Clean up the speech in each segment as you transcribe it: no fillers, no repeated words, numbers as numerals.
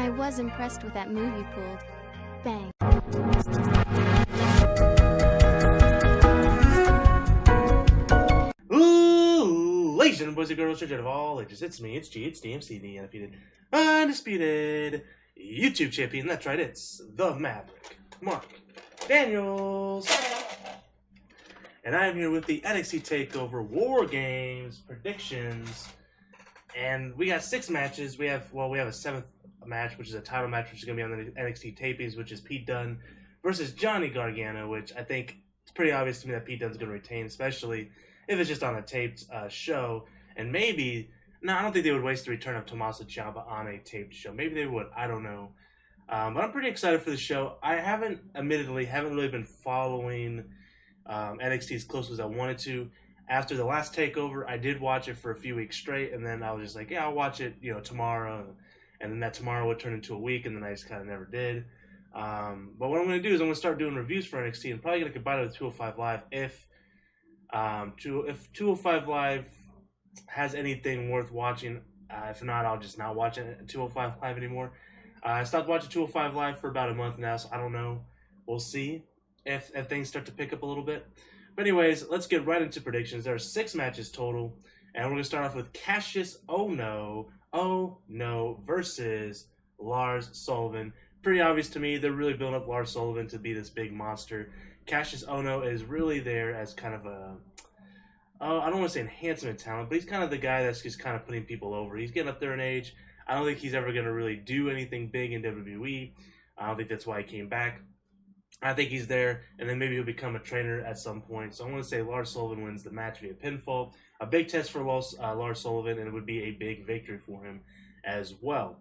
I was impressed with that move you pulled. Bang. Ooh, ladies and boys and girls, children of all ages, it's me, it's DMC, the undisputed YouTube champion. That's right, it's the Maverick, Mark Daniels. And I'm here with the NXT TakeOver War Games predictions. And we got 6 matches. We have a 7th match, which is a title match, which is going to be on the NXT tapings, which is Pete Dunne versus Johnny Gargano, which I think it's pretty obvious to me that Pete Dunne's going to retain, especially if it's just on a taped show. And maybe, no, I don't think they would waste the return of Tommaso Ciampa on a taped show. Maybe they would. I don't know. But I'm pretty excited for the show. I haven't really been following NXT as close as I wanted to. After the last takeover, I did watch it for a few weeks straight, and then I was just like, yeah, I'll watch it, tomorrow. And then that tomorrow would turn into a week, and then I just kind of never did. But what I'm going to do is I'm going to start doing reviews for NXT, and probably going to combine it with 205 Live if 205 Live has anything worth watching. If not, I'll just not watch it at 205 Live anymore. I stopped watching 205 Live for about a month now, so I don't know. We'll see if things start to pick up a little bit. But anyways, let's get right into predictions. There are 6 matches total, and we're going to start off with Cassius Oh No versus Lars Sullivan. Pretty obvious to me, they're really building up Lars Sullivan to be this big monster. Cassius Oh No is really there as kind of a, I don't want to say enhancement talent, but he's kind of the guy that's just kind of putting people over. He's getting up there in age. I don't think he's ever going to really do anything big in WWE. I don't think that's why he came back. I think he's there, and then maybe he'll become a trainer at some point. So I'm going to say Lars Sullivan wins the match via pinfall. A big test for Lars Sullivan, and it would be a big victory for him as well.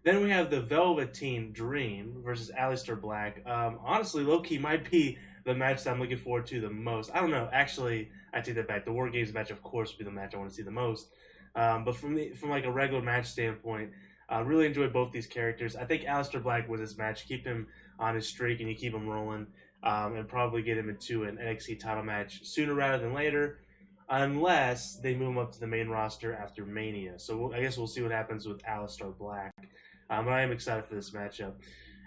Then we have the Velveteen Dream versus Aleister Black. Honestly, low-key might be the match that I'm looking forward to the most. I don't know. Actually, I take that back. The War Games match, of course, would be the match I want to see the most. But from like a regular match standpoint, I really enjoyed both these characters. I think Aleister Black wins this match. Keep him on his streak, and you keep him rolling, and probably get him into an NXT title match sooner rather than later, unless they move him up to the main roster after Mania. So I guess we'll see what happens with Aleister Black. But I am excited for this matchup.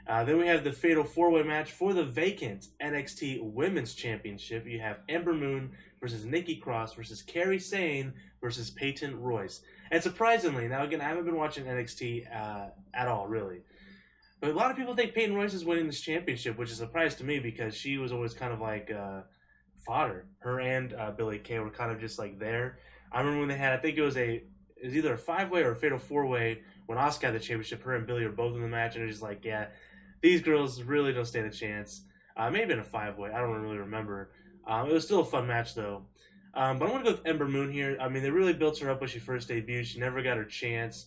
Then we have the Fatal 4-Way match for the vacant NXT Women's Championship. You have Ember Moon versus Nikki Cross versus Kairi Sane versus Peyton Royce. And surprisingly, now again, I haven't been watching NXT at all, really. But a lot of people think Peyton Royce is winning this championship, which is a surprise to me because she was always kind of like fodder. Her and Billie Kay were kind of just like there. I remember when they had, I think it was either a 5-way or a Fatal 4-Way when Asuka had the championship. Her and Billie were both in the match, and they're just like, yeah, these girls really don't stand a chance. Maybe in a 5-way. I don't really remember. It was still a fun match, though. But I'm going to go with Ember Moon here. I mean, they really built her up when she first debuted. She never got her chance.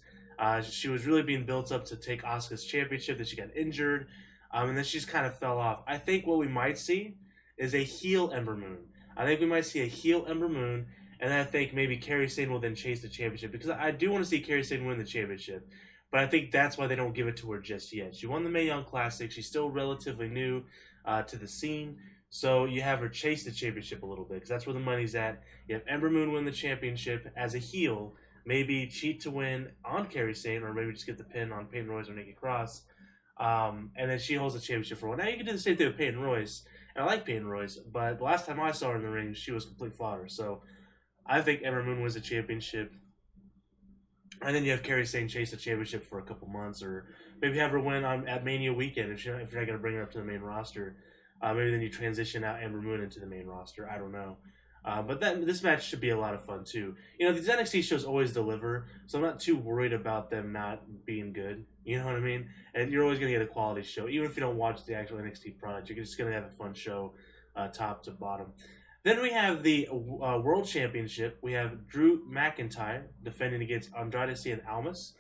She was really being built up to take Asuka's championship. Then she got injured. And then she just kind of fell off. I think what we might see is a heel Ember Moon. I think we might see a heel Ember Moon. And then I think maybe Kairi Sane will then chase the championship. Because I do want to see Kairi Sane win the championship. But I think that's why they don't give it to her just yet. She won the Mae Young Classic. She's still relatively new to the scene. So you have her chase the championship a little bit. Because that's where the money's at. You have Ember Moon win the championship as a heel. Maybe cheat to win on Kairi Sane, or maybe just get the pin on Peyton Royce or Nikki Cross. And then she holds the championship for a while. Now you can do the same thing with Peyton Royce. And I like Peyton Royce, but the last time I saw her in the ring, she was complete fodder. So I think Ember Moon wins the championship. And then you have Kairi Sane chase the championship for a couple months, or maybe have her win at Mania weekend if you're not going to bring her up to the main roster. Maybe then you transition out Ember Moon into the main roster. I don't know. But this match should be a lot of fun, too. These NXT shows always deliver, so I'm not too worried about them not being good. You know what I mean? And you're always going to get a quality show. Even if you don't watch the actual NXT product, you're just going to have a fun show top to bottom. Then we have the World Championship. We have Drew McIntyre defending against Andrade Cien Almas.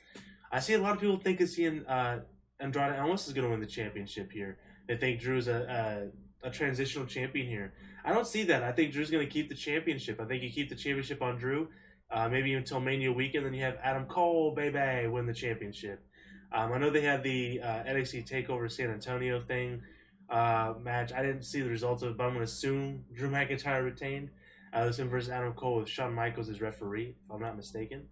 I see a lot of people think Andrade Almas is going to win the championship here. They think Drew's a transitional champion here. I don't see that. I think Drew's going to keep the championship. I think you keep the championship on Drew, maybe until Mania weekend. Then you have Adam Cole, baby, win the championship. I know they had the NXT TakeOver San Antonio thing match. I didn't see the results of it, but I'm going to assume Drew McIntyre retained. It was him versus Adam Cole with Shawn Michaels as referee, if I'm not mistaken.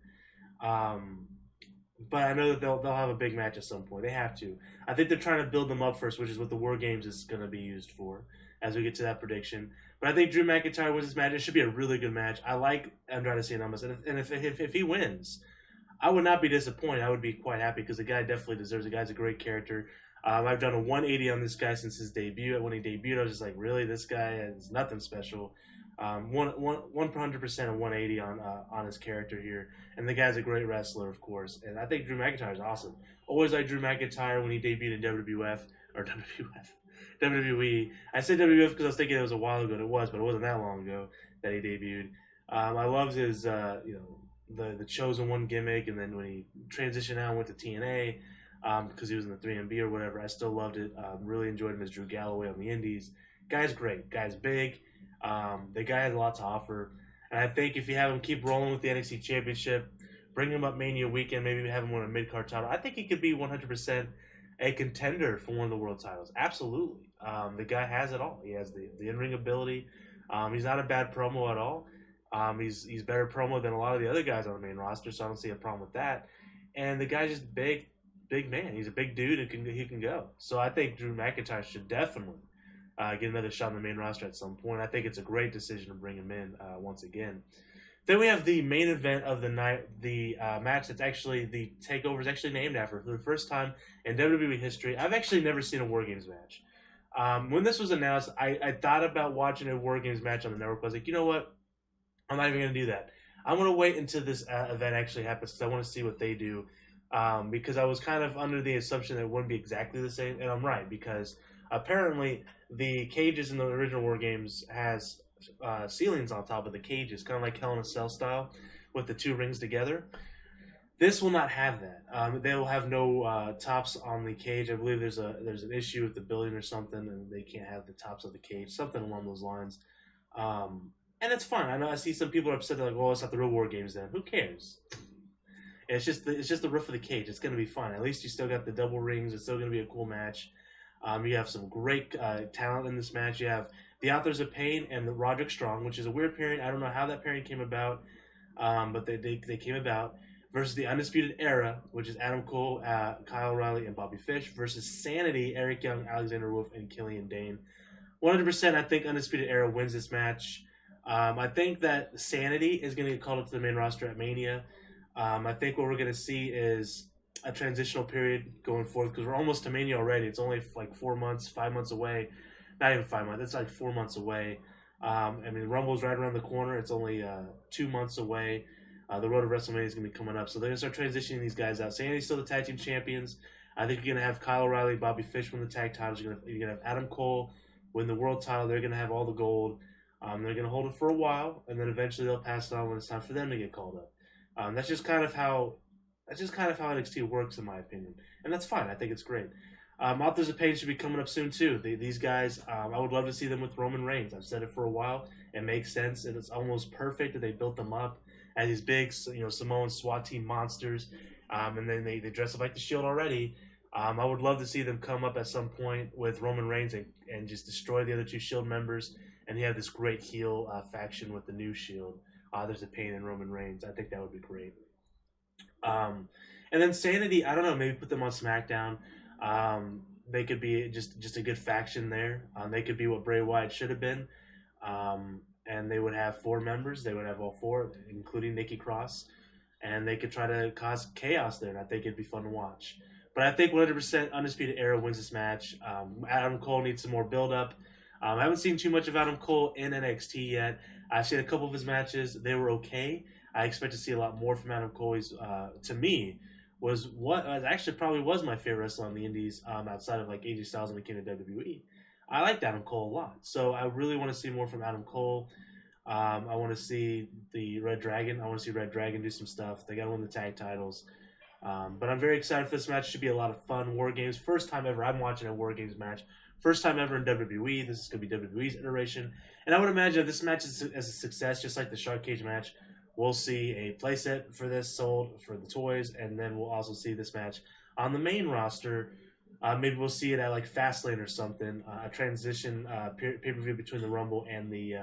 but I know that they'll have a big match at some point. They have to. I think they're trying to build them up first, which is what the War Games is going to be used for as we get to that prediction. But I think Drew McIntyre wins this match. It should be a really good match. I like Andrade Cien Almas, and if he wins, I would not be disappointed. I would be quite happy because the guy definitely deserves it. The guy's a great character. I've done a 180 on this guy since his debut. When he debuted, I was just like, really, this guy is nothing special. 100% of 180 on his character here, and the guy's a great wrestler, of course. And I think Drew McIntyre is awesome. Always liked Drew McIntyre when he debuted in WWE. I said WWF because I was thinking it was a while ago, and it was, but it wasn't that long ago that he debuted. I loved his, the Chosen One gimmick, and then when he transitioned out and went to TNA, because he was in the 3MB or whatever, I still loved it. Really enjoyed him as Drew Galloway on the Indies. Guy's great. Guy's big. The guy has a lot to offer. And I think if you have him keep rolling with the NXT Championship, bring him up Mania weekend, maybe have him win a mid-card title, I think he could be 100% a contender for one of the world titles. Absolutely. The guy has it all. He has the in-ring ability. He's not a bad promo at all. He's better promo than a lot of the other guys on the main roster, so I don't see a problem with that. And the guy's just big man. He's a big dude who can go. So I think Drew McIntyre should definitely get another shot on the main roster at some point. I think it's a great decision to bring him in once again. Then we have the main event of the night, the match that's actually the TakeOver is actually named after for the first time in WWE history. I've actually never seen a War Games match. When this was announced, I thought about watching a War Games match on the network. I was like, you know what? I'm not even going to do that. I'm going to wait until this event actually happens because I want to see what they do. Because I was kind of under the assumption that it wouldn't be exactly the same, and I'm right, because apparently the cages in the original War Games has ceilings on top of the cages, kind of like Hell in a Cell style, with the two rings together. This will not have that. They will have no tops on the cage. I believe there's an issue with the building or something, and they can't have the tops of the cage, something along those lines. And it's fine. I know I see some people are upset. They're like, "Well, it's not the real War Games then." Who cares? It's just the roof of the cage. It's going to be fun. At least you still got the double rings. It's still going to be a cool match. You have some great talent in this match. You have the Authors of Pain and the Roderick Strong, which is a weird pairing. I don't know how that pairing came about, but they came about, versus the Undisputed Era, which is Adam Cole, Kyle O'Reilly, and Bobby Fish, versus Sanity, Eric Young, Alexander Wolf, and Killian Dane. 100%, I think Undisputed Era wins this match. I think that Sanity is going to get called up to the main roster at Mania. I think what we're going to see is a transitional period going forth, because we're almost to Mania already. It's only like 5 months away. Not even 5 months. It's like 4 months away. Rumble's right around the corner. It's only 2 months away. The road to WrestleMania is going to be coming up. So they're going to start transitioning these guys out. Sanity's still the tag team champions. I think you're going to have Kyle O'Reilly, Bobby Fish win the tag titles. You're going to have Adam Cole win the world title. They're going to have all the gold. They're going to hold it for a while, and then eventually they'll pass it on when it's time for them to get called up. That's just kind of how NXT works, in my opinion, and that's fine. I think it's great. Authors of Pain should be coming up soon too. These guys, I would love to see them with Roman Reigns. I've said it for a while. It makes sense, and it's almost perfect that they built them up as these big, Samoan SWAT team monsters, and then they dress up like the Shield already. I would love to see them come up at some point with Roman Reigns and just destroy the other two Shield members, and you have this great heel faction with the new Shield. Authors of Pain and Roman Reigns. I think that would be great. And then Sanity, I don't know, maybe put them on SmackDown. They could be just a good faction there. They could be what Bray Wyatt should have been. And they would have 4 members. They would have all 4, including Nikki Cross. And they could try to cause chaos there, and I think it'd be fun to watch. But I think 100% Undisputed Era wins this match. Adam Cole needs some more build-up. I haven't seen too much of Adam Cole in NXT yet. I've seen a couple of his matches. They were okay. I expect to see a lot more from Adam Cole. He's, to me, was what actually probably was my favorite wrestler on the Indies, outside of like AJ Styles when he came to WWE. I liked Adam Cole a lot, so I really want to see more from Adam Cole. I want to see the Red Dragon. I want to see Red Dragon do some stuff. They got to win the tag titles. But I'm very excited for this match. It should be a lot of fun. War Games, first time ever I'm watching a War Games match. First time ever in WWE. This is going to be WWE's iteration. And I would imagine if this match is a success, just like the Shark Cage match, we'll see a playset for this sold for the toys, and then we'll also see this match on the main roster. Maybe we'll see it at like Fastlane or something, a transition pay-per-view between the Rumble and the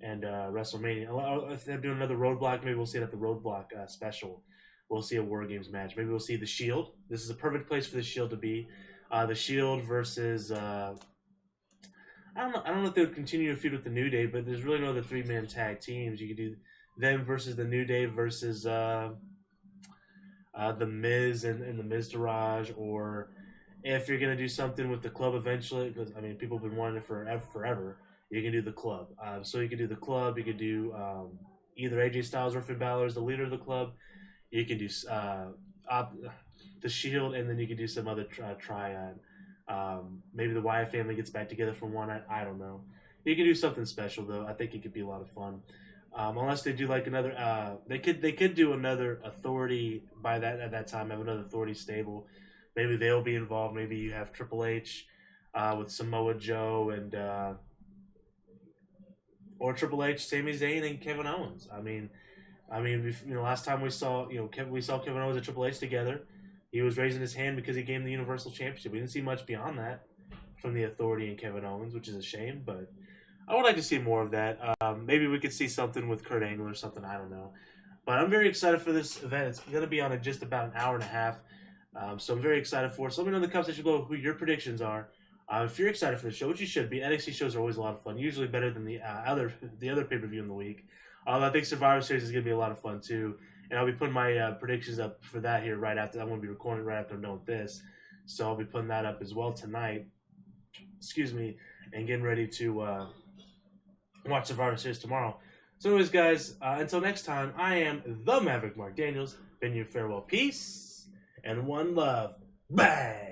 WrestleMania. If they're doing another Roadblock, maybe we'll see it at the Roadblock special, we'll see a War Games match. Maybe we'll see the Shield. This is a perfect place for the Shield to be. The Shield versus I don't know if they would continue to feud with the New Day, but there's really no other 3-man tag teams. You could do them versus the New Day versus the Miz and the Miztourage, or if you're gonna do something with the Club eventually, because I mean people have been wanting it forever. You can do the Club. So you could do the Club. You could do either AJ Styles or Finn Balor as the leader of the Club. You can do the Shield, and then you can do some other triad. Maybe the Wyatt family gets back together for one night. I don't know. You can do something special though. I think it could be a lot of fun. Unless they do like another, they could do another Authority at that time. Have another Authority stable. Maybe they'll be involved. Maybe you have Triple H with Samoa Joe and or Triple H, Sami Zayn, and Kevin Owens. I mean, last time we saw Kevin Owens and Triple H together. He was raising his hand because he gave him the Universal Championship. We didn't see much beyond that from the Authority and Kevin Owens, which is a shame, but I would like to see more of that. Maybe we could see something with Kurt Angle or something. I don't know. But I'm very excited for this event. It's going to be on in just about an hour and a half. So I'm very excited for it. So let me know in the comments section below who your predictions are. If you're excited for the show, which you should be, NXT shows are always a lot of fun. Usually better than the other pay-per-view in the week. I think Survivor Series is going to be a lot of fun too. And I'll be putting my predictions up for that here right after. I'm going to be recording right after I'm done with this. So I'll be putting that up as well tonight. Excuse me. And getting ready to watch Survivor Series tomorrow. So anyways, guys, until next time, I am the Maverick Mark Daniels. Bidding you farewell. Peace and one love. Bang!